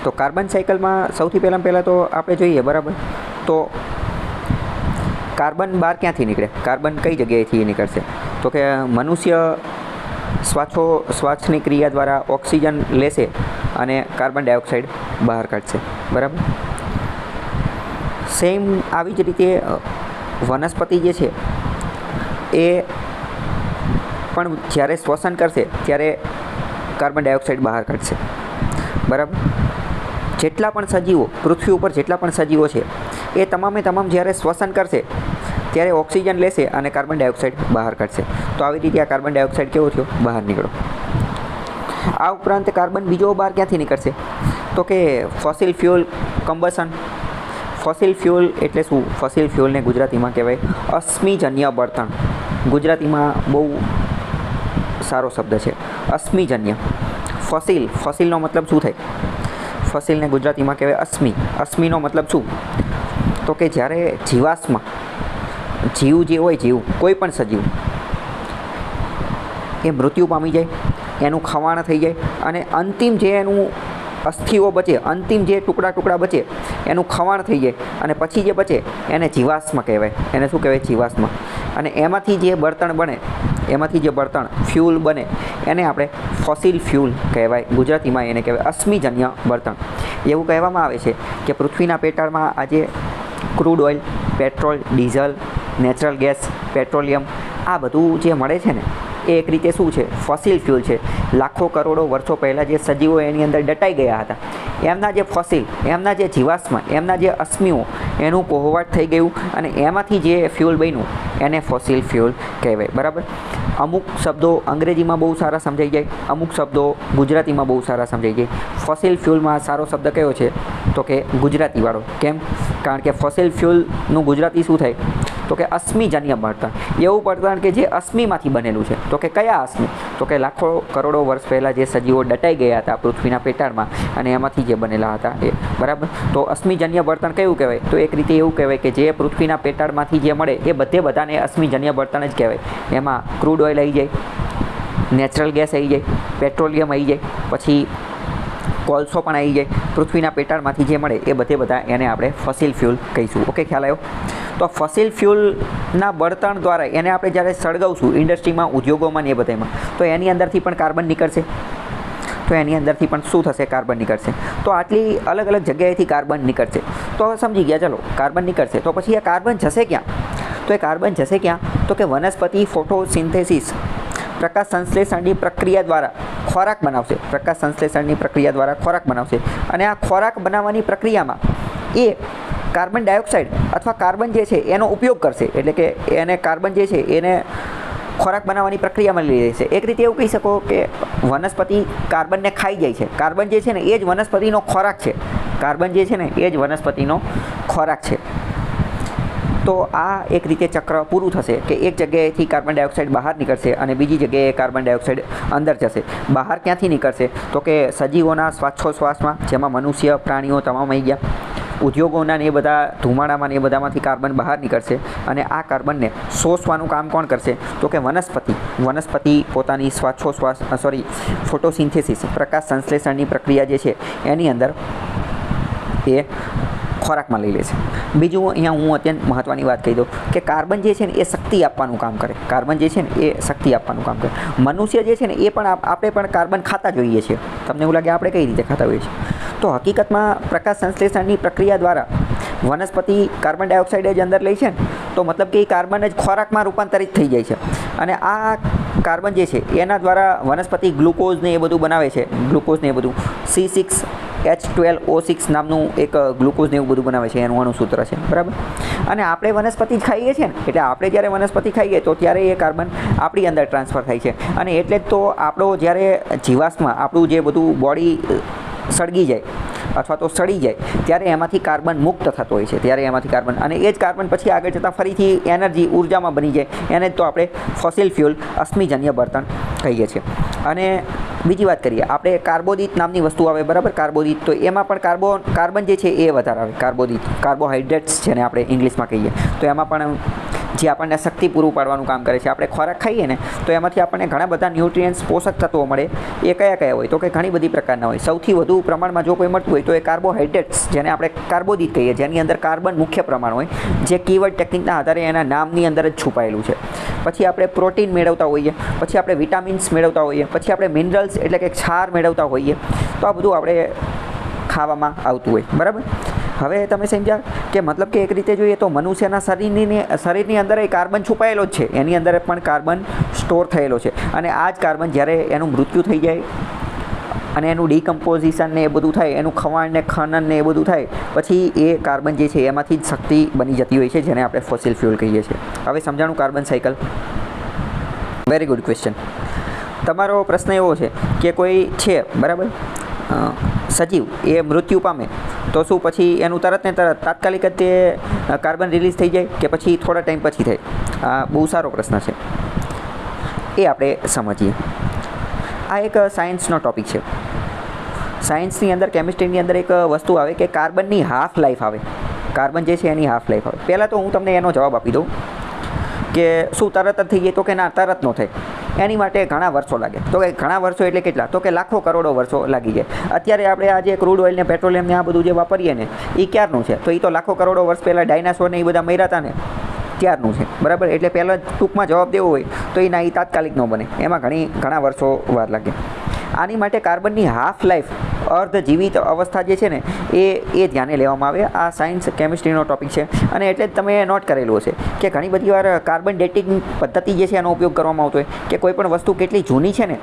તો કાર્બન સાયકલમાં સૌથી પહેલાં તો આપણે જોઈએ, બરાબર, તો કાર્બન બહાર ક્યાંથી નીકળે, કાર્બન કઈ જગ્યાએથી નીકળશે, તો કે મનુષ્ય શ્વાસની ક્રિયા દ્વારા ઓક્સિજન લેશે અને કાર્બન ડાયોક્સાઇડ બહાર કાઢશે, બરાબર. સેમ આવી જ રીતે વનસ્પતિ જે છે એ પણ જ્યારે શ્વસન કરશે ત્યારે કાર્બન ડાયોક્સાઇડ બહાર કાઢશે, બરાબર. જેટલા પણ સજીવો પૃથ્વી ઉપર જેટલા પણ સજીવો છે એ તમામે તમામ જ્યારે શ્વસન કરશે ત્યારે ઓક્સિજન લેશે અને કાર્બન ડાયોક્સાઇડ બહાર કાઢશે. તો આવી રીતે આ કાર્બન ડાયોક્સાઇડ કેવો થયો, બહાર નીકળો. આ ઉપરાંત કાર્બન બીજો બહાર ક્યાંથી નીકળશે, તો કે fossil fuel combustion. Fossil fuel એટલે શું? ફોસિલ ફ્યુઅલને ગુજરાતીમાં કહેવાય અશ્મિજન્ય બળતણ. ગુજરાતીમાં બહુ સારો શબ્દ છે, અશ્મિજન્ય. ફોસિલનો મતલબ શું થાય? ફોસિલને ગુજરાતીમાં કહેવાય અશ્મિ. અશ્મિનો મતલબ શું? તો કે જ્યારે જીવાશ્મ, જીવ જે હોય, જીવ કોઈ પણ સજીવ એ મૃત્યુ પામી જાય, એનું ખવાણ થઈ જાય અને અંતિમ જે એનું અસ્થિઓ બચે, અંતિમ જે ટુકડા બચે એનું ખવાણ થઈ જાય અને પછી જે બચે એને જીવાશ્મ કહેવાય. એને શું કહેવાય? જીવાશ્મ. અને એમાંથી જે બળતણ બને, એમાંથી જે બળતણ ફ્યુલ બને એને આપણે ફોસિલ ફ્યુલ કહેવાય. ગુજરાતીમાં એને કહેવાય અશ્મિજન્ય બળતણ. એવું કહેવામાં આવે છે કે પૃથ્વીના પેટાળમાં આજે crude oil, petrol, diesel, natural gas, petroleum આ બધું જે મળે છે ને એ એક રીતે શું છે? ફોસિલ ફ્યુલ છે. લાખો કરોડો વર્ષો પહેલાં જે સજીવો એની અંદર દટાઈ ગયા હતા, એમના જે ફોસિલ, એમના જે જીવાશ્મ, એમના જે અશ્મિઓ, એનું કોહવાટ થઈ ગયું અને એમાંથી જે ફ્યુલ બન્યું એને ફોસિલ ફ્યુલ કહેવાય, બરાબર. અમુક શબ્દો અંગ્રેજીમાં બહુ સારા સમજાઈ જાય, અમુક શબ્દો ગુજરાતીમાં બહુ સારા સમજાઈ જાય. ફોસિલ ફ્યુલમાં સારો શબ્દ કયો છે? તો કે ગુજરાતીવાળો. કેમ? કારણ કે ફોસિલ ફ્યુલનું ગુજરાતી શું થાય? તો કે અશ્મિજન્ય બળતણ. એવું બળતણ કે જે અશ્મિમાંથી બનેલું છે. તો કે કયા અશ્મિ? તો કે લાખો કરોડો વર્ષ પહેલાં જે સજીવો દટાઈ ગયા હતા પૃથ્વીના પેટાળમાં અને એમાંથી જે બનેલા હતા એ, બરાબર. તો અશ્મિજન્ય બળતણ કયું કહેવાય? તો એક રીતે એવું કહેવાય કે જે પૃથ્વીના પેટાળમાંથી જે મળે એ બધાને અશ્મિજન્ય બળતણ જ કહેવાય. એમાં ક્રૂડ ઓઇલ આવી જાય, નેચરલ ગેસ આવી જાય, પેટ્રોલિયમ આવી જાય, પછી કોલસો પણ આવી જાય. પૃથ્વીના પેટાળમાંથી જે મળે એ બધા એને આપણે ફોસિલ ફ્યુલ કહીશું. ઓકે, ખ્યાલ આવ્યો? તો ફોસિલ ફ્યુલના બળતણ દ્વારા એને આપણે જ્યારે સળગાવશું ઇન્ડસ્ટ્રીમાં, ઉદ્યોગોમાં ને એ બધામાં, તો એની અંદરથી પણ કાર્બન નીકળશે. તો એની અંદરથી પણ શું થશે? કાર્બન નીકળશે. તો આટલી અલગ અલગ જગ્યાએથી કાર્બન નીકળશે. તો હવે સમજી ગયા, ચલો કાર્બન નીકળશે તો પછી આ કાર્બન જશે ક્યાં? તો એ કાર્બન જશે ક્યાં? તો કે વનસ્પતિ ફોટોસિન્થેસિસ, પ્રકાશ સંશ્લેષણની પ્રક્રિયા દ્વારા ખોરાક બનાવશે. પ્રકાશ સંશ્લેષણની પ્રક્રિયા દ્વારા ખોરાક બનાવશે અને આ ખોરાક બનાવવાની પ્રક્રિયામાં એ કાર્બન ડાયોક્સાઇડ અથવા કાર્બન જે છે એનો ઉપયોગ કરશે. એટલે કે એને કાર્બન જે છે એને ખોરાક બનાવવાની પ્રક્રિયામાં લઈ લેશે. એક રીતે એવું કહી શકો કે વનસ્પતિ કાર્બનને ખાઈ જાય છે. કાર્બન જે છે ને એ જ વનસ્પતિનો ખોરાક છે. કાર્બન જે છે ને એ જ વનસ્પતિનો ખોરાક છે. તો આ એક રીતે ચક્ર પૂરું થશે કે એક જગ્યાએથી કાર્બન ડાયોક્સાઇડ બહાર નીકળશે અને બીજી જગ્યાએ કાર્બન ડાયોક્સાઇડ અંદર જશે. બહાર ક્યાંથી નીકળશે? તો કે સજીવોના શ્વાસોશ્વાસમાં, જેમાં મનુષ્ય, પ્રાણીઓ તમામ આવી ગયા. ઉદ્યોગોના ને એ બધા ધુમાડામાં ને એ બધામાંથી કાર્બન બહાર નીકળશે અને આ કાર્બનને શોષવાનું કામ કોણ કરશે? તો કે વનસ્પતિ. વનસ્પતિ પોતાની ફોટોસિન્થેસિસ, પ્રકાશ સંશ્લેષણની પ્રક્રિયા જે છે એની અંદર એ ખોરાકમાં લઈ લેશે. બીજું અહીંયા હું અત્યંત મહત્ત્વની વાત કહી દઉં કે કાર્બન જે છે ને એ શક્તિ આપવાનું કામ કરે. કાર્બન જે છે ને એ શક્તિ આપવાનું કામ કરે. મનુષ્ય જે છે ને એ પણ આપણે પણ કાર્બન ખાતા જોઈએ છીએ. તમને એવું લાગે આપણે કઈ રીતે ખાતા હોઈએ છીએ? તો હકીકતમાં પ્રકાશ સંશ્લેષણની પ્રક્રિયા દ્વારા વનસ્પતિ કાર્બન ડાયોક્સાઇડ જ અંદર લે છે ને, તો મતલબ કે એ કાર્બન જ ખોરાકમાં રૂપાંતરિત થઈ જાય છે અને આ કાર્બન જે છે એના દ્વારા વનસ્પતિ ગ્લુકોઝ ને એ બધું બનાવે છે. ગ્લુકોઝ ને એ બધું C6H12O6 નામનું એક ગ્લુકોઝ ને એવું બધું બનાવે છે, એનું અણુસૂત્ર છે, બરાબર. અને આપણે વનસ્પતિ ખાઈએ છીએ ને, એટલે આપણે જ્યારે વનસ્પતિ ખાઈએ તો ત્યારે એ કાર્બન આપણી અંદર ટ્રાન્સફર થાય છે અને એટલે જ તો આપણો જ્યારે જીવાશ્મ, આપણું જે બધું બોડી સળગી જાય અથવા તો સડી જાય ત્યારે એમાંથી કાર્બન મુક્ત થતો હોય છે. ત્યારે એમાંથી કાર્બન, અને એ જ કાર્બન પછી આગળ જતાં ફરીથી એનર્જી, ઉર્જામાં બની જાય. એને જ તો આપણે ફોસિલ ફ્યુલ, અશ્મિજન્ય બળતણ કહીએ છીએ. અને બીજી વાત કરીએ, આપણે કાર્બોદિત નામની વસ્તુ આવે, બરાબર. કાર્બોદિત, તો એમાં પણ કાર્બન જે છે એ વધારે આવે. કાર્બોદિત, કાર્બોહાઈડ્રેટ્સ જેને આપણે ઇંગ્લિશમાં કહીએ, તો એમાં પણ જે આપણને શક્તિ પૂરું પાડવાનું કામ કરે છે. આપણે ખોરાક ખાઈએ ને તો એમાંથી આપણને ઘણા બધા ન્યુટ્રિયન્ટ્સ પોષક તત્વો મળે. એ કયા કયા હોય? તો કે ઘણી બધી પ્રકારના હોય. સૌથી વધુ પ્રમાણમાં જો કોઈ મળતું હોય તો એ કાર્બોહાઈડ્રેટ્સ, જેને આપણે કાર્બોદિત કહીએ, જેની અંદર કાર્બન મુખ્ય પ્રમાણ હોય, જે કીવર્ડ ટેકનિકના આધારે એના નામની અંદર જ છુપાયેલું છે. પછી આપણે પ્રોટીન મેળવતા હોઈએ, પછી આપણે વિટામિન્સ મેળવતા હોઈએ, પછી આપણે મિનરલ્સ એટલે કે ક્ષાર મેળવતા હોઈએ. તો આ બધું આપણે ખાવામાં આવતું હોય. બરાબર. હવે તમે સમજ્યા કે મતલબ કે એક રીતે જોઈએ તો મનુષ્યના શરીરની અંદર એ કાર્બન છુપાયેલો જ છે, એની અંદર પણ કાર્બન સ્ટોર થયેલો છે. અને આ જ કાર્બન જ્યારે એનું મૃત્યુ થઈ જાય અને એનું ડિકમ્પોઝિશન ને એ બધું થાય, એનું ખવાણ ને ખનન ને એ બધું થાય, પછી એ કાર્બન જે છે એમાંથી જ શક્તિ બની જતી હોય છે, જેને આપણે ફોસિલ ફ્યુલ કહીએ છીએ. હવે સમજાણું carbon cycle? Very good question. તમારો પ્રશ્ન એવો છે કે કોઈ છે, બરાબર, સજીવ, એ મૃત્યુ પામે તો શું પછી એનું તરત ને તરત તાત્કાલિક જ તે કાર્બન રિલીઝ થઈ જાય કે પછી થોડા ટાઈમ પછી થાય? આ બહુ સારો પ્રશ્ન છે. એ આપણે સમજીએ. આ એક સાયન્સનો ટૉપિક છે. સાયન્સની અંદર, કેમિસ્ટ્રીની અંદર એક વસ્તુ આવે કે કાર્બનની હાફ લાઈફ આવે. કાર્બન જે છે એની હાફ લાઈફ આવે. પહેલાં તો હું તમને એનો જવાબ આપી દઉં કે શું તરત જ થઈ જાય? તો કે ના, તરત ન થાય. એની માટે ઘણા વર્ષો લાગે. તો કે ઘણા વર્ષો એટલે કેટલા? તો કે લાખો કરોડો વર્ષો લાગી જાય. અત્યારે આપણે આ જે ક્રૂડ ઓઇલ ને પેટ્રોલિયમ ને આ બધું જે વાપરીએ ને, એ ક્યારનું છે? તો એ તો લાખો કરોડો વર્ષ પહેલાં ડાયનાસોર ને એ બધા મર્યા હતા ને, ત્યારનું છે. બરાબર. એટલે પહેલાં ટૂંકમાં જવાબ દેવો હોય તો એ ના, એ તાત્કાલિક ન બને, એમાં ઘણા વર્ષો વાર લાગે. આની માટે કાર્બનની હાફ લાઈફ, અર્ધજીવિત અવસ્થા જે છે ને, એ ધ્યાને લેવામાં આવે. આ સાયન્સ કેમિસ્ટ્રીનો ટૉપિક છે અને એટલે જ તમે નોટ કરેલું હશે કે ઘણી બધી વાર કાર્બન ડેટિંગ પદ્ધતિ જે છે એનો ઉપયોગ કરવામાં આવતો હોય કે કોઈ પણ વસ્તુ કેટલી જૂની છે ને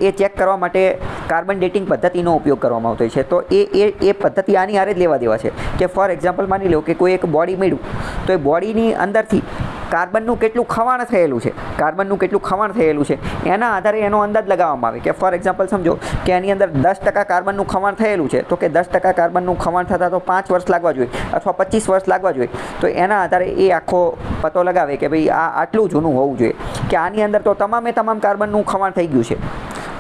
એ ચેક કરવા માટે કાર્બન ડેટિંગ પદ્ધતિનો ઉપયોગ કરવામાં આવતો હોય છે. તો એ પદ્ધતિ આની હારે જ લેવા દેવા છે કે ફોર એક્ઝામ્પલ માની લો કે કોઈ એક બોડી મળ્યું, તો એ બોડીની અંદરથી કાર્બનનું કેટલું ખવાણ થયેલું છે, એના આધારે એનો અંદાજ લગાવવામાં આવે કે ફોર એક્ઝામ્પલ સમજો કે એની અંદર 10% કાર્બનનું ખવાણ થયેલું છે, તો કે 10% કાર્બનનું ખવાણ થતાં તો 5 વર્ષ લાગવા જોઈએ અથવા 25 વર્ષ લાગવા જોઈએ. તો એના આધારે એ આખો પતો લગાવે કે ભાઈ આ આટલું જૂનું હોવું જોઈએ, કે આની અંદર તો તમામ કાર્બનનું ખવાણ થઈ ગયું છે.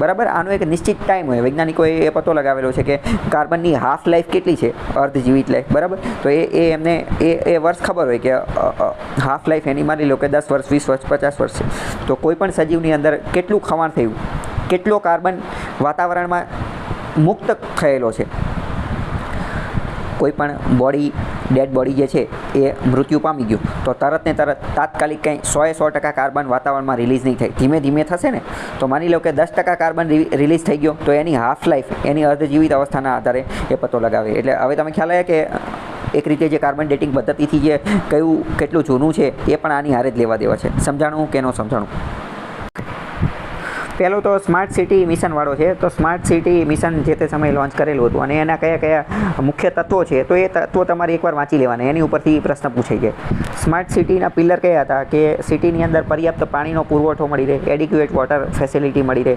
બરાબર. આનો એક નિશ્ચિત ટાઈમ હોય. વૈજ્ઞાનિકોએ એ પતો લગાવેલો છે કે કાર્બનની હાફ લાઈફ કેટલી છે, અર્ધજીવિત લાઈફ. બરાબર. તો એમને એ વર્ષ ખબર હોય કે હાફ લાઈફ એની માની લો કે 10 વર્ષ, 20 વર્ષ, 50 વર્ષ છે. તો કોઈ પણ સજીવની અંદર કેટલું ખવાણ થયું, કેટલો કાર્બન વાતાવરણમાં મુક્ત થયેલો છે. કોઈ પણ ડેડ બોડી જે છે એ મૃત્યુ પામી ગયું તો તરત ને તરત તાત્કાલિક કંઈ 100% કાર્બન વાતાવરણમાં રિલીઝ નહીં થાય, ધીમે ધીમે થશે ને. તો માની લો કે 10% કાર્બન રિલીઝ થઈ ગયો, તો એની હાફ લાઈફ, એની અર્ધજીવિત અવસ્થાના આધારે એ પતો લગાવે. એટલે હવે તમે ખ્યાલ આવ્યા કે એક રીતે જે કાર્બન ડેટિંગ પદ્ધતિથી જે કેટલું જૂનું છે એ પણ આની હારે જ લેવા દેવા છે. સમજાણું કે ન સમજાણું? પહેલું તો સ્માર્ટ સિટી મિશનવાળો છે. તો સ્માર્ટ સિટી મિશન જે તે સમયે લોન્ચ કરેલું હતું અને એના કયા મુખ્ય તત્વો છે, તો એ તત્વો તમારે એકવાર વાંચી લેવાના, એની ઉપરથી પ્રશ્ન પૂછાઈ જાય. સ્માર્ટ સિટીના પિલર કયા હતા? કે સિટીની અંદર પર્યાપ્ત પાણીનો પુરવઠો મળી રહે, એડિક્યુએટ વોટર ફેસિલિટી મળી રહે,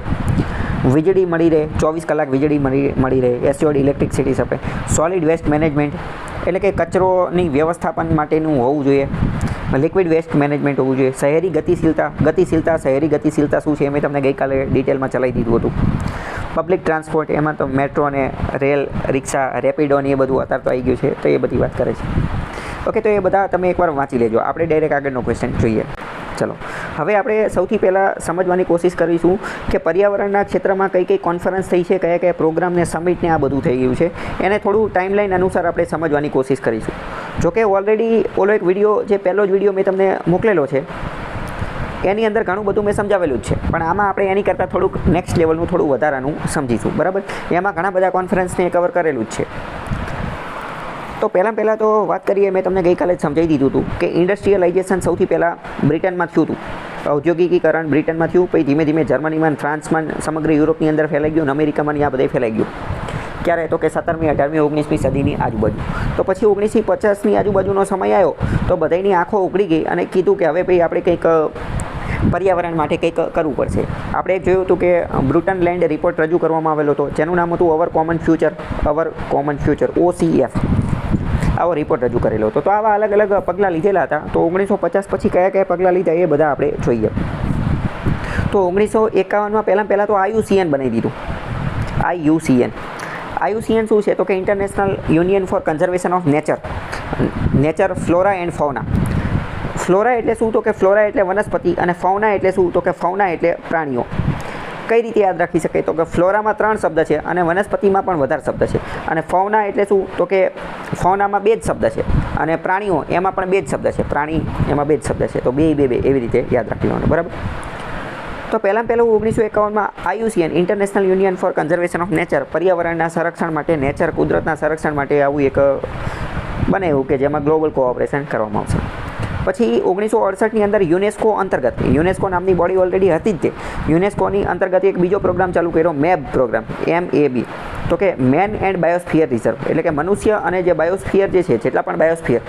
વીજળી મળી રહે, 24 કલાક વીજળી મળી રહે, assured electricity supply, solid waste management એટલે કે કચરોની વ્યવસ્થાપન માટેનું હોવું જોઈએ, લિક્વિડ વેસ્ટ મેનેજમેન્ટ હોવું જોઈએ, શહેરી ગતિશીલતા શહેરી ગતિશીલતા શું છે એ મેં તમને ગઈકાલે ડિટેલમાં ચલાવી દીધું હતું. પબ્લિક ટ્રાન્સપોર્ટ, એમાં તો મેટ્રો ને રેલ, રિક્ષા, રેપિડો ને એ બધું અત્યારે તો આવી ગયું છે, તો એ બધી વાત કરે છે. ઓકે, તો એ બધા તમે એકવાર વાંચી લેજો. આપણે ડાયરેક્ટ આગળનો ક્વેશ્ચન જોઈએ. ચલો, હવે આપણે સૌથી પહેલાં સમજવાની કોશિશ કરીશું કે પર્યાવરણના ક્ષેત્રમાં કઈ કોન્ફરન્સ થઈ છે, કયા પ્રોગ્રામ ને સમિટ ને આ બધું થઈ ગયું છે, એને થોડું ટાઈમલાઈન અનુસાર આપણે સમજવાની કોશિશ કરીશું. જોકે ઓલરેડી ઓલો એક વિડીયો, જે પહેલો જ વિડીયો મેં તમને મોકલેલો છે, એની અંદર ઘણું બધું મેં સમજાવેલું જ છે, પણ આમાં આપણે એની કરતાં થોડુંક નેક્સ્ટ લેવલનું થોડું વધારાનું સમજીશું. બરાબર. એમાં ઘણા બધા કોન્ફરન્સને કવર કરેલું જ છે. તો પહેલાં તો વાત કરીએ, મેં તમને ગઈકાલે જ સમજાવી દીધું હતું કે ઇન્ડસ્ટ્રીયલાઇઝેશન સૌથી પહેલાં બ્રિટનમાં થયું હતું. ઔદ્યોગિકીકરણ બ્રિટનમાં થયું, પછી ધીમે ધીમે જર્મનીમાં, ફ્રાન્સમાં, સમગ્ર યુરોપની અંદર ફેલાઈ ગયું, અમેરિકામાં આ બધે ફેલાઈ ગયું. ક્યારે? તો કે 17મી, 18મી, 19મી સદીની આજુબાજુ. તો પછી 1950ની આજુબાજુનો સમય આવ્યો તો બધાની આંખો ઉઘડી ગઈ અને કીધું કે હવે ભાઈ આપણે કંઈક પર્યાવરણ માટે કંઈક કરવું પડશે. આપણે જોયું હતું કે બ્રુટન લેન્ડ રિપોર્ટ રજૂ કરવામાં આવેલો હતો, જેનું નામ હતું અવર કોમન ફ્યુચર, OCF. આવો રિપોર્ટ રજૂ કરેલો હતો. તો આવા અલગ અલગ પગલાં લીધેલા હતા. તો 1950 પછી કયા પગલાં લીધા એ બધા આપણે જોઈએ. તો 1951માં પહેલાં તો IUCN બનાવી દીધું. IUCN શું છે? તો કે International union for conservation of Nature, flora and fauna. Flora એટલે શું? તો કે ફ્લોરા એટલે વનસ્પતિ, અને ફૌના એટલે શું? તો કે ફૌના એટલે પ્રાણીઓ. કઈ રીતે યાદ રાખી શકાય? તો કે ફ્લોરામાં 3 શબ્દ છે અને વનસ્પતિમાં પણ વધારે શબ્દ છે. અને ફૌના એટલે શું? તો કે ફૌનામાં 2 જ શબ્દ છે અને પ્રાણીઓ એમાં પણ 2 જ શબ્દ છે. પ્રાણી એમાં 2 જ શબ્દ છે. તો 2 એવી રીતે યાદ રાખી લેવાનું, બરાબર. તો પહેલું 1951માં IUCN international union for conservation of nature, પર્યાવરણના સંરક્ષણ માટે, નેચર કુદરતના સંરક્ષણ માટે આવું એક બનાવ્યું કે જેમાં ગ્લોબલ કોઓપરેશન કરવામાં આવશે. પછી 1968ની અંદર યુનેસ્કો નામની બોડી ઓલરેડી હતી જ તે. યુનેસ્કોની અંતર્ગત એક બીજો પ્રોગ્રામ ચાલુ કર્યો, MEB પ્રોગ્રામ, MAB. તો કે મેન એન્ડ બાયોસ્ફિયર રિઝર્વ, એટલે કે મનુષ્ય અને જે બાયોસ્ફિયર જે છે, જેટલા પણ બાયોસ્ફિયર,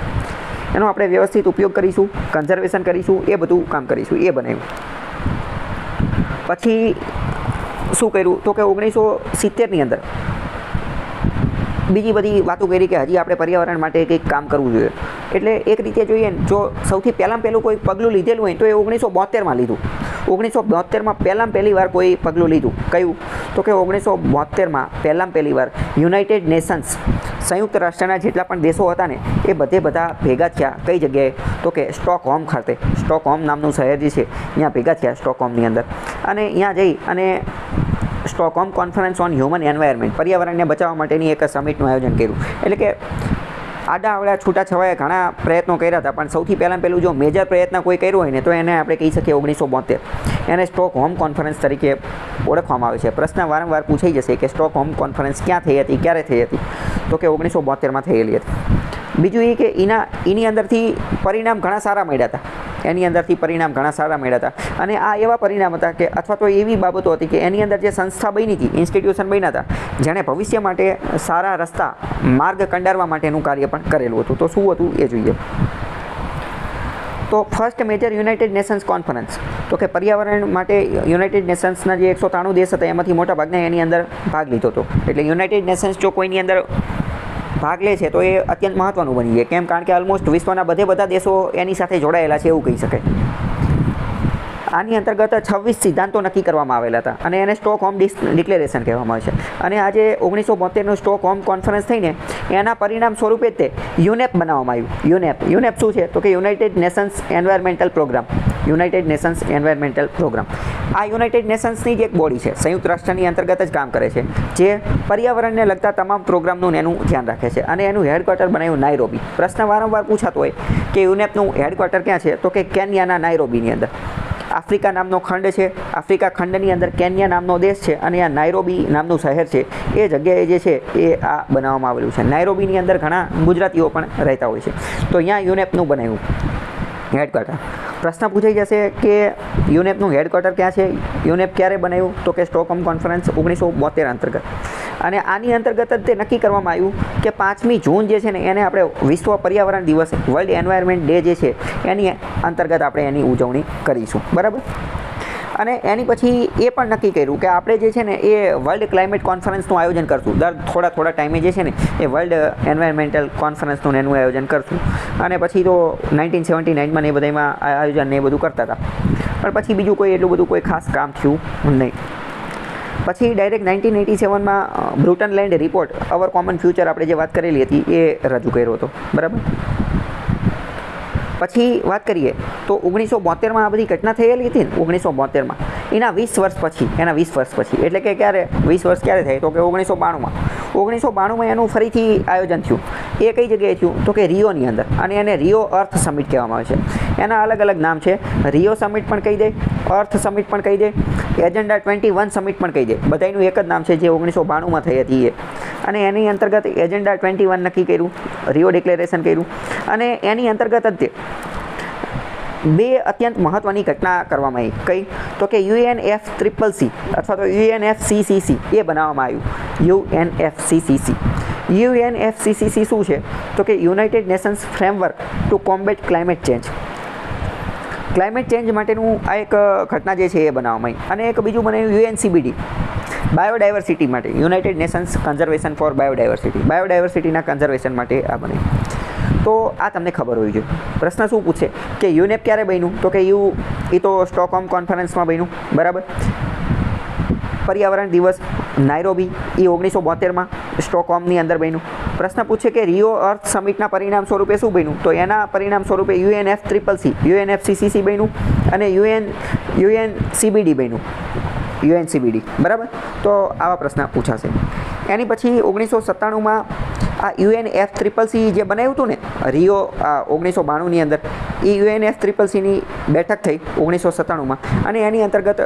એનો આપણે વ્યવસ્થિત ઉપયોગ કરીશું, કન્ઝર્વેશન કરીશું, એ બધું કામ કરીશું, એ બનાવ્યું. પછી શું કર્યું? તો કે 1970ની અંદર બીજી બધી વાતો કરી કે હજી આપણે પર્યાવરણ માટે કંઈક કામ કરવું જોઈએ. એટલે એક રીતે જોઈએ ને, જો સૌથી પહેલું કોઈ પગલું લીધેલું હોય તો એ 1972માં લીધું. 1972માં પહેલી વાર કોઈ પગલું લીધું. કયું? તો કે 1972માં પહેલી વાર યુનાઇટેડ નેશન્સ, સંયુક્ત રાષ્ટ્રના જેટલા પણ દેશો હતા ને એ બધા ભેગા થયા. કઈ જગ્યાએ? તો કે સ્ટોકહોમ ખાતે. સ્ટોકહોમ નામનું શહેર જે છે ત્યાં ભેગા થયા, સ્ટોકહોમની અંદર. અને ત્યાં જઈ અને Stockholm conference on human environment, પર્યાવરણને બચાવવા માટેની એક સમિટનું આયોજન કર્યું. એટલે કે આડાઅવળા છૂટાછવાયા ઘણા પ્રયત્નો કર્યા હતા, પણ સૌથી પહેલું જો મેજર પ્રયત્ન કોઈ કર્યો હોય ને તો એને આપણે કહી શકીએ 1972. એને સ્ટોકહોમ કોન્ફરન્સ તરીકે ઓળખવામાં આવે છે. પ્રશ્ન વારંવાર પૂછાઈ જશે કે સ્ટોકહોમ કોન્ફરન્સ ક્યાં થઈ હતી, ક્યારે થઈ હતી? તો કે 1972માં થયેલી હતી. બીજું એ કે એની અંદરથી પરિણામ ઘણા સારા મળ્યા હતા. અને આ એવા પરિણામ હતા કે, અથવા તો એવી બાબતો હતી કે એની અંદર જે સંસ્થા બની હતી, ઇન્સ્ટિટ્યુશન બન્યા હતા, જેણે ભવિષ્ય માટે સારા રસ્તા, માર્ગ કંડારવા માટેનું કાર્ય પણ કરેલું હતું. તો શું હતું એ જોઈએ. તો first major United Nations conference, તો કે પર્યાવરણ માટે યુનાઇટેડ નેશન્સના જે 193 દેશ હતા એમાંથી મોટા ભાગના એની અંદર ભાગ લીધો હતો. એટલે યુનાઇટેડ નેશન્સ જો કોઈની અંદર ભાગ લે છે તો એ અત્યંત મહત્ત્વનું બની જાય. કેમ? કારણ કે ઓલમોસ્ટ વિશ્વના બધા દેશો એની સાથે જોડાયેલા છે એવું કહી શકાય. આની અંતર્ગત 26 સિદ્ધાંતો નક્કી કરવામાં આવેલા હતા અને એને સ્ટોકહોમ ડિક્લેરેશન કહેવામાં આવે છે. અને આજે 1972નું સ્ટોકહોમ કોન્ફરન્સ થઈને એના પરિણામ સ્વરૂપે જ તે યુનેપ બનાવવામાં આવ્યું. યુનેપ શું છે? તો કે યુનાઇટેડ નેશન્સ એન્વાયરમેન્ટલ પ્રોગ્રામ. આ યુનાઇટેડ નેશન્સની જ એક બોડી છે, સંયુક્ત રાષ્ટ્રની અંતર્ગત જ કામ કરે છે, જે પર્યાવરણને લગતા તમામ પ્રોગ્રામનું એનું ધ્યાન રાખે છે. અને એનું હેડક્વાર્ટર બનાવ્યું નાયરોબી. પ્રશ્ન વારંવાર પૂછાતો હોય કે યુનેપનું હેડક્વાર્ટર ક્યાં છે? તો કે કેન્યાના નાયરોબીની અંદર. આફ્રિકા નામનો ખંડ છે. આફ્રિકા ખંડની અંદર કેન્યા નામનો દેશ છે અને આ નાયરોબી નામનું શહેર છે. એ જગ્યાએ જે છે એ આ બનાવવામાં આવેલું છે. નાયરોબીની અંદર ઘણા ગુજરાતીઓ પણ રહેતા હોય છે. તો અહીંયા યુનેપનું બનાવ્યું હેડક્વાર્ટર. પ્રશ્ન પૂછાઈ જશે કે યુનેપનું હેડક્વાર્ટર ક્યાં છે? યુનેપ ક્યારે બનાવ્યું? તો કે સ્ટોકહોમ કોન્ફરન્સ 1972 અંતર્ગત. અને આની અંતર્ગત જ તે નક્કી કરવામાં આવ્યું કે 5મી જૂન જે છે ને એને આપણે વિશ્વ પર્યાવરણ દિવસ, વર્લ્ડ એન્વાયરમેન્ટ ડે જે છે એની અંતર્ગત આપણે એની ઉજવણી કરીશું, બરાબર. અને એની પછી એ પણ નક્કી કર્યું કે આપણે જે છે ને એ વર્લ્ડ ક્લાઇમેટ કોન્ફરન્સનું આયોજન કરશું. દર થોડા ટાઈમે જે છે ને એ વર્લ્ડ એન્વાયરમેન્ટલ કોન્ફરન્સનું એનું આયોજન કરશું. અને પછી તો 1979માં એ બધામાં આયોજન ને એ બધું કરતા હતા, પણ પછી બીજું એટલું બધું કોઈ ખાસ કામ થયું નહીં. પછી ડાયરેક્ટ 1987માં બ્રુટન લેન્ડ રિપોર્ટ અવર કોમન ફ્યુચર આપણે જે વાત કરેલી હતી એ રજૂ કર્યો હતો, બરાબર. પછી વાત કરીએ તો 1972માં આ બધી ઘટના થયેલી હતી ને 1972માં, એના 20 વર્ષ પછી એટલે કે ક્યારે 20 વર્ષ ક્યારે થાય? તો કે 1992માં એનું ફરીથી આયોજન થયું. એ કઈ જગ્યાએ થયું? તો કે રિયોની અંદર. અને એને રિયો અર્થ સમિટ કહેવામાં આવે છે. એના અલગ અલગ નામ છે. રિયો સમિટ પણ કહી દે, અર્થ સમિટ પણ કહી દે, એજન્ડા 21 સમિટ પણ કહી દે. બધાનું એક જ નામ છે જે 1992માં થઈ હતી એ. અને એની અંતર્ગત એજન્ડા 21 નક્કી કર્યું, રિયો ડિક્લેરેશન કર્યું. અને એની અંતર્ગત જ તે 2 અત્યંત મહત્ત્વની ઘટના કરવામાં આવી. કઈ? તો કે UNFCCC અથવા તો UNFCCC એ બનાવવામાં આવ્યું. UNFCCC શું છે? તો કે united nations framework to combat climate change. Climate change માટેનું આ એક ઘટના જે છે એ બનાવવામાં આવી. અને એક બીજું બનાવ્યું UNCBD, બાયોડાયવર્સિટી માટે, United Nations conservation for biodiversity. બાયોડાયવર્સિટીના કન્ઝર્વેશન માટે આ બને. તો આ તમને ખબર હોવી જોઈએ. પ્રશ્ન શું પૂછે કે યુનેપ ક્યારે બન્યું? તો કે એ તો સ્ટોકહોમ કોન્ફરન્સમાં બન્યું, બરાબર. પર્યાવરણ દિવસ નાયરોબી એ 1972માં. સ્ટોકહોમની અંદર બન્યું. પ્રશ્ન પૂછે કે રિયો અર્થ સમિટના પરિણામ સ્વરૂપે શું બન્યું, તો એના પરિણામ સ્વરૂપે UNFCCC UNFCCC બન્યું અને UNCBD બન્યું, UNCBD, બરાબર. તો આવા પ્રશ્ન પૂછાશે. એની પછી 1997માં આ UNFCCC જે બનાવ્યું હતું ને રિયો 1992ની અંદર, એ UNFCCCની બેઠક થઈ 1997માં અને એની અંતર્ગત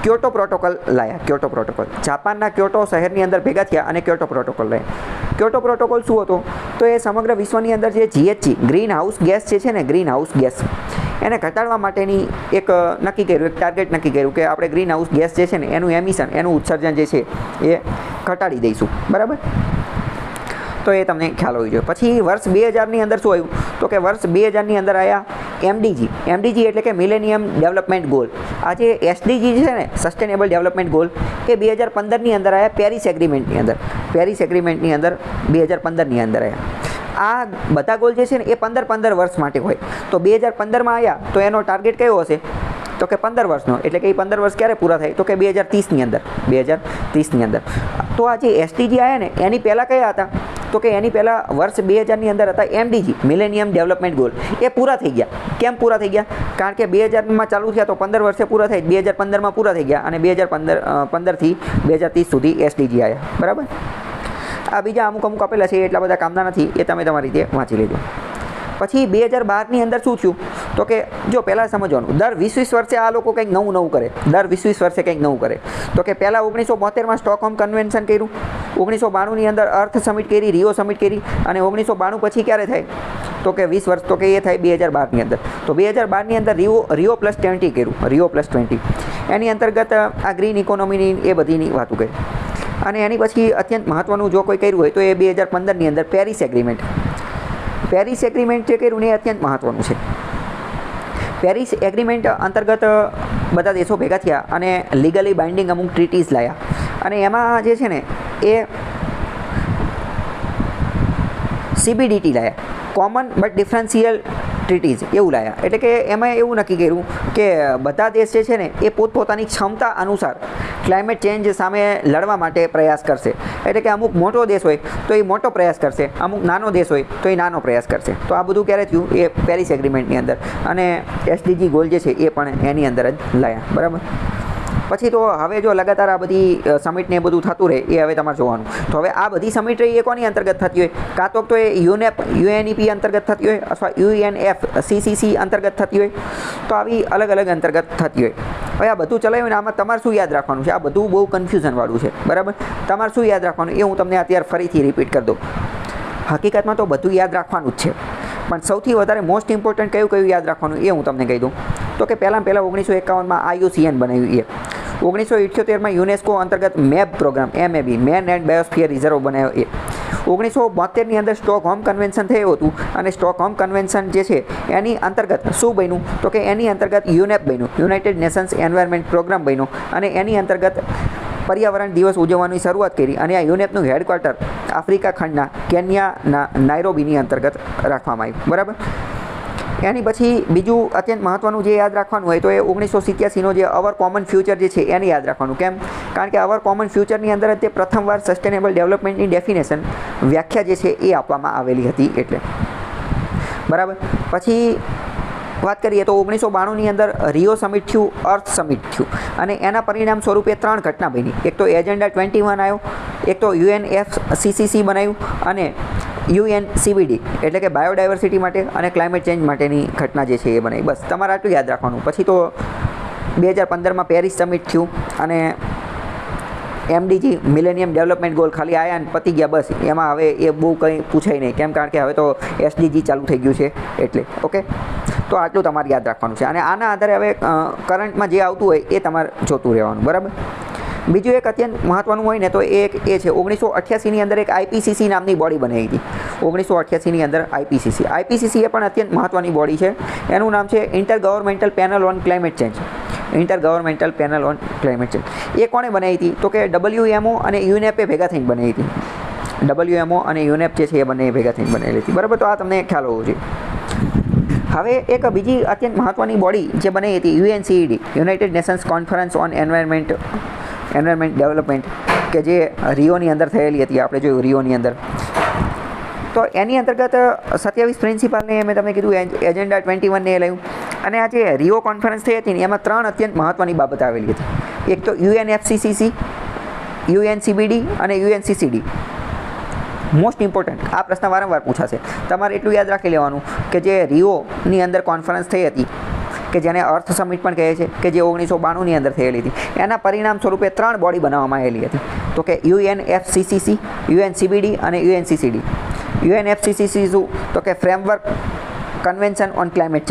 ક્યોટો પ્રોટોકોલ લાયા. ક્યોટો પ્રોટોકોલ જાપાનના ક્યોટો શહેરની અંદર ભેગા થયા અને ક્યોટો પ્રોટોકોલ લાયા. ક્યોટો પ્રોટોકોલ શું હતો, તો એ સમગ્ર વિશ્વની અંદર જે GHG ગ્રીન હાઉસ ગેસ જે છે ને, ગ્રીન હાઉસ ગેસ એને ઘટાડવા માટેની એક નક્કી કર્યું, એક ટાર્ગેટ નક્કી કર્યું કે આપણે ગ્રીન હાઉસ ગેસ જે છે ને એનું એમિશન, એનું ઉત્સર્જન જે છે એ ઘટાડી દઈશું, બરાબર. તો એ તમને ખ્યાલ હોવી જોઈએ. પછી વર્ષ 2000ની અંદર શું આવ્યું, તો કે વર્ષ 2000ની અંદર આવ્યા MDG એટલે કે મિલેનિયમ ડેવલપમેન્ટ ગોલ. આ જે SDG છે ને, સસ્ટેનેબલ ડેવલપમેન્ટ ગોલ, એ 2015ની અંદર આવ્યા પેરિસ એગ્રીમેન્ટની અંદર. પેરિસ એગ્રીમેન્ટની અંદર 2015ની અંદર આવ્યા. આ બધા ગોલ જે છે ને એ 15 વર્ષ માટે હોય. તો 2015માં આવ્યા તો એનો ટાર્ગેટ કયો હશે, તો કે 15 વર્ષનો. એટલે કે એ 15 વર્ષ ક્યારે પૂરા થાય, તો કે 2030ની અંદર. 2030ની અંદર. તો આ જે SDG આવ્યા ને એની પહેલાં કયા હતા, તો કે એની પહેલાં વર્ષ 2000ની અંદર હતા MDG મિલેનિયમ ડેવલપમેન્ટ ગોલ. એ પૂરા થઈ ગયા. કેમ પૂરા થઈ ગયા, કારણ કે 2000માં ચાલુ થયા તો 15 વર્ષે પૂરા થઈ, 2015માં પૂરા થઈ ગયા અને 2015થી 2030 સુધી SDG આવ્યા, બરાબર. આ બીજા અમુક આપેલા છે, એટલા બધા કામના નથી, એ તમે તમારી રીતે વાંચી લેજો. પછી 2012ની અંદર શું થયું, તો કે જો પહેલાં સમજવાનું, દર 20 વર્ષે આ લોકો કંઈક નવું કરે, દર 20 વર્ષે કંઈક નવું કરે. તો કે પહેલાં 1972માં સ્ટોકહોમ કન્વેન્શન કર્યું, 1992ની અંદર અર્થ સમિટ કરી, રિયો સમિટ કરી અને 1992 પછી ક્યારે થાય, તો કે 20 વર્ષ, તો કે એ થાય 2012ની અંદર. તો 2012ની અંદર Rio+20 કર્યું, Rio+20. એની અંતર્ગત આ ગ્રીન ઇકોનોમીની એ બધીની વાતો કરી. અને એની પછી અત્યંત મહત્ત્વનું જો કોઈ કર્યું હોય તો એ 2015ની અંદર પેરિસ એગ્રીમેન્ટ જે કર્યું ને એ અત્યંત મહત્ત્વનું છે. પેરિસ એગ્રીમેન્ટ અંતર્ગત બધા દેશો ભેગા થયા અને લીગલી બાઇન્ડિંગ અમુક ટ્રીટીઝ લાયા અને એમાં જે છે ને એ CBDT લાયા, કોમન બટ ડિફરન્શિયલ ટ્રીટીઝ એવું લાયા. એટલે કે એમાં એવું નક્કી કર્યું કે બધા દેશ જે છે ને એ પોતપોતાની ક્ષમતા અનુસાર ક્લાઇમેટ ચેન્જ સામે લડવા માટે પ્રયાસ કરશે. એટલે કે અમુક મોટો દેશ હોય તો એ મોટો પ્રયાસ કરશે, અમુક નાનો દેશ હોય તો એ નાનો પ્રયાસ કરશે. તો આ બધું ક્યારે થયું, એ પેરિસ એગ્રીમેન્ટની અંદર અને SDG ગોલ જે છે એ પણ એની અંદર જ લાયા, બરાબર. પછી તો હવે જો લગાતાર આ બધી સમિટને એ બધું થતું રહે એ હવે તમારે જોવાનું. તો હવે આ બધી સમિટ રહી એ કોની અંતર્ગત થતી હોય, કાં તો એ UNEP અંતર્ગત થતી હોય અથવા UNFCCC અંતર્ગત થતી હોય. તો આવી અલગ અલગ અંતર્ગત થતી હોય. હવે આ બધું ચલાવ્યું ને આમાં તમારે શું યાદ રાખવાનું છે, આ બધું બહુ કન્ફ્યુઝનવાળું છે, બરાબર. તમારે શું યાદ રાખવાનું એ હું તમને અત્યારે ફરીથી રિપીટ કરી દઉં. હકીકતમાં તો બધું યાદ રાખવાનું જ છે, પણ સૌથી વધારે મોસ્ટ ઇમ્પોર્ટન્ટ કયું યાદ રાખવાનું એ હું તમને કહી દઉં. તો કે પહેલાં 1951માં IUCN બનાવ્યું એ, 1978માં યુનેસ્કો અંતર્ગત MEB programme, MAB man and biosphere reserve બનાવ્યો એ, 1972ની અંદર સ્ટોકહોમ કન્વેન્શન થયું હતું અને સ્ટોકહોમ કન્વેન્શન જે છે એની અંતર્ગત શું બન્યું, તો કે એની અંતર્ગત UNEP બન્યું, યુનાઇટેડ નેશન્સ એન્વાયરમેન્ટ પ્રોગ્રામ બન્યો અને એની અંતર્ગત પર્યાવરણ દિવસ ઉજવવાની શરૂઆત કરી અને આ યુનેપનું હેડક્વાર્ટર આફ્રિકા ખંડના કેન્યાના નાયરોબીની અંતર્ગત રાખવામાં આવ્યું, બરાબર. એની પછી બીજું અત્યંત મહત્ત્વનું જે યાદ રાખવાનું હોય તો એ 1987નો જે અવર કોમન ફ્યુચર જે છે એને યાદ રાખવાનું. કેમ? કારણ કે અવર કોમન ફ્યુચરની અંદર જ તે પ્રથમવાર સસ્ટેનેબલ ડેવલપમેન્ટની ડેફિનેશન, વ્યાખ્યા જે છે એ આપવામાં આવેલી હતી એટલે, બરાબર. પછી વાત કરીએ તો 1992ની અંદર રિયો સમિટ થયું, અર્થ સમિટ થયું અને એના પરિણામ સ્વરૂપે 3 ઘટના બની. એક તો એજન્ડા 21 આવ્યો, એક તો UNFCCC બનાવ્યું અને UNCBD એટલે કે બાયોડાયવર્સિટી માટે અને ક્લાઇમેટ ચેન્જ માટેની ઘટના જે છે એ બનાવી. બસ તમારે આટલું યાદ રાખવાનું. પછી તો 2015માં પેરિસ સમિટ થયું અને MDG મિલેનિયમ ડેવલપમેન્ટ ગોલ ખાલી આવ્યા અને પતી ગયા, બસ. એમાં હવે એ બહુ કંઈ પૂછાય નહીં, કેમ? કારણ કે હવે તો SDG ચાલુ થઈ ગયું છે એટલે, ઓકે. તો આટલું તમારે યાદ રાખવાનું છે અને આના આધારે હવે કરંટમાં જે આવતું હોય એ તમારે જોતું રહેવાનું, બરાબર. બીજું એક અત્યંત મહત્ત્વનું હોય ને તો એ છે 1988ની અંદર એક IPCC નામની બોડી બનાવી હતી. 1988ની અંદર IPCC એ પણ અત્યંત મહત્ત્વની બોડી છે. એનું નામ છે Intergovernmental Panel on Climate Change. Intergovernmental Panel on Climate Change એ કોણે બનાવી હતી, તો કે WMO અને UNEP ભેગા થઈને બનાવી હતી. WMO અને UNEP જે છે એ બંને ભેગા થઈને બનાવેલી હતી, બરાબર. તો આ તમને ખ્યાલ હોવો જોઈએ. હવે એક બીજી અત્યંત મહત્ત્વની બોડી જે બનાવી હતી UNCED, United Nations conference on environment development. કે જે રિયોની અંદર થયેલી હતી, આપણે જોયું રિયોની અંદર. તો એની અંતર્ગત 27 પ્રિન્સિપાલને મેં તમને કીધું એજન્ડા 21 ને લાવ્યું. અને આ જે રિયો કોન્ફરન્સ થઈ હતી ને એમાં 3 અત્યંત મહત્ત્વની બાબત આવેલી હતી. એક તો UNFCCC, UNCBD અને UNCCD. મોસ્ટ ઇમ્પોર્ટન્ટ આ પ્રશ્ન વારંવાર પૂછાશે. તમારે એટલું યાદ રાખી લેવાનું કે જે રિયોની અંદર કોન્ફરન્સ થઈ હતી, કે જેને અર્થ સમિટ પણ કહે છે, કે જે 1992ની અંદર થયેલી હતી, એના પરિણામ સ્વરૂપે 3 બોડી બનાવવામાં આવેલી હતી. તો કે UNFCCC, UNCBD અને UNCCD. UNFCCC શું? તો કે framework convention on Climate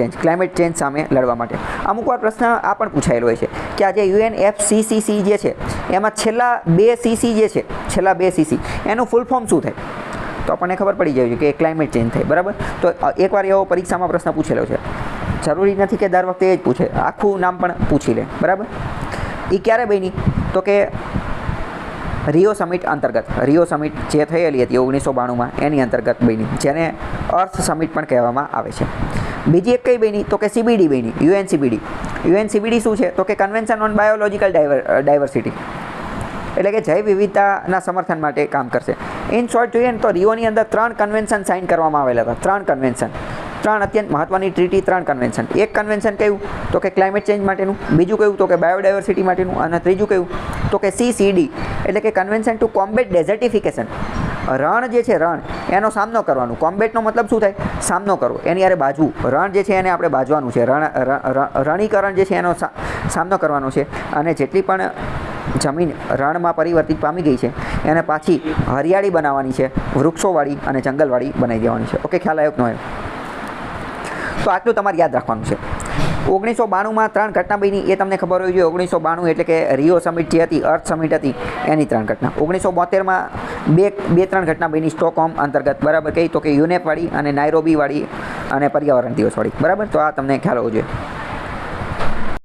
change સામે લડવા માટે. અમુક વાર પ્રશ્ન આ પણ પૂછાયેલો હોય છે કે આ જે UNFCCC જે છે એમાં છેલ્લા 2 CC જે છે, છેલ્લા 2 CC એનું ફૂલ ફોર્મ શું થાય? તો આપણને ખબર પડી જાય છે કે ક્લાઇમેટ ચેન્જ થાય, બરાબર. તો એકવાર એવો પરીક્ષામાં પ્રશ્ન પૂછેલો છે. જરૂરી નથી કે દર વખતે એ જ પૂછે, આખું નામ પણ પૂછી લે, બરાબર. એ ક્યારે બની? તો કે રિયો સમિટ અંતર્ગત. રિયો સમિટ જે થયેલી હતી 1992માં એની અંતર્ગત બની, જેને અર્થ સમિટ પણ કહેવામાં આવે છે. બીજી એક કઈ બની? તો કે CBD બની, UNCBD. UNCBD શું છે? તો કે કન્વેન્શન ઓન બાયોલોજિકલ ડાયવર્સિટી, એટલે કે જૈવ વિવિધતાના સમર્થન માટે કામ કરશે. ઇન શોર્ટ જોઈએ ને તો રિયોની અંદર 3 કન્વેન્શન સાઇન કરવામાં આવેલા હતા. 3 કન્વેન્શન, 3 અત્યંત મહત્ત્વની ટ્રીટી, 3 કન્વેન્શન. એક કન્વેન્શન કયું? તો કે ક્લાઇમેટ ચેન્જ માટેનું. બીજું કયું? તો કે બાયોડાયવર્સિટી માટેનું. અને ત્રીજું કયું? તો કે CCD, એટલે કે કન્વેન્શન ટુ કોમ્બેટ ડેઝર્ટિફિકેશન. રણ જે છે, રણ એનો સામનો કરવાનું. કોમ્બેટનો મતલબ શું થાય? સામનો કરવો, એની યારે બાજવું. રણ જે છે એને આપણે બાજવાનું છે. રણીકરણ જે છે એનો સામનો કરવાનો છે. અને જેટલી પણ જમીન રણમાં પરિવર્તિત પામી ગઈ છે એને પાછી હરિયાળી બનાવવાની છે, વૃક્ષોવાળી અને જંગલવાળી બનાવી દેવાની છે. ઓકે, ખ્યાલ આવ્યો કે ન આવ્યો? તો આટલું તમારે યાદ રાખવાનું છે. 1992માં 3 ઘટના બની એ તમને ખબર હોવી જોઈએ. 1992 એટલે કે રિયો સમિટ જે હતી, અર્થ સમિટ હતી, એની 3 ઘટના. 1972માં 2-3 ઘટના બની સ્ટોકહોમ અંતર્ગત, બરાબર. કઈ? તો કે યુનેપ વાળી અને નાયરોબી વાળી અને પર્યાવરણ દિવસ વાળી, બરાબર. તો આ તમને ખ્યાલ હોવો જોઈએ.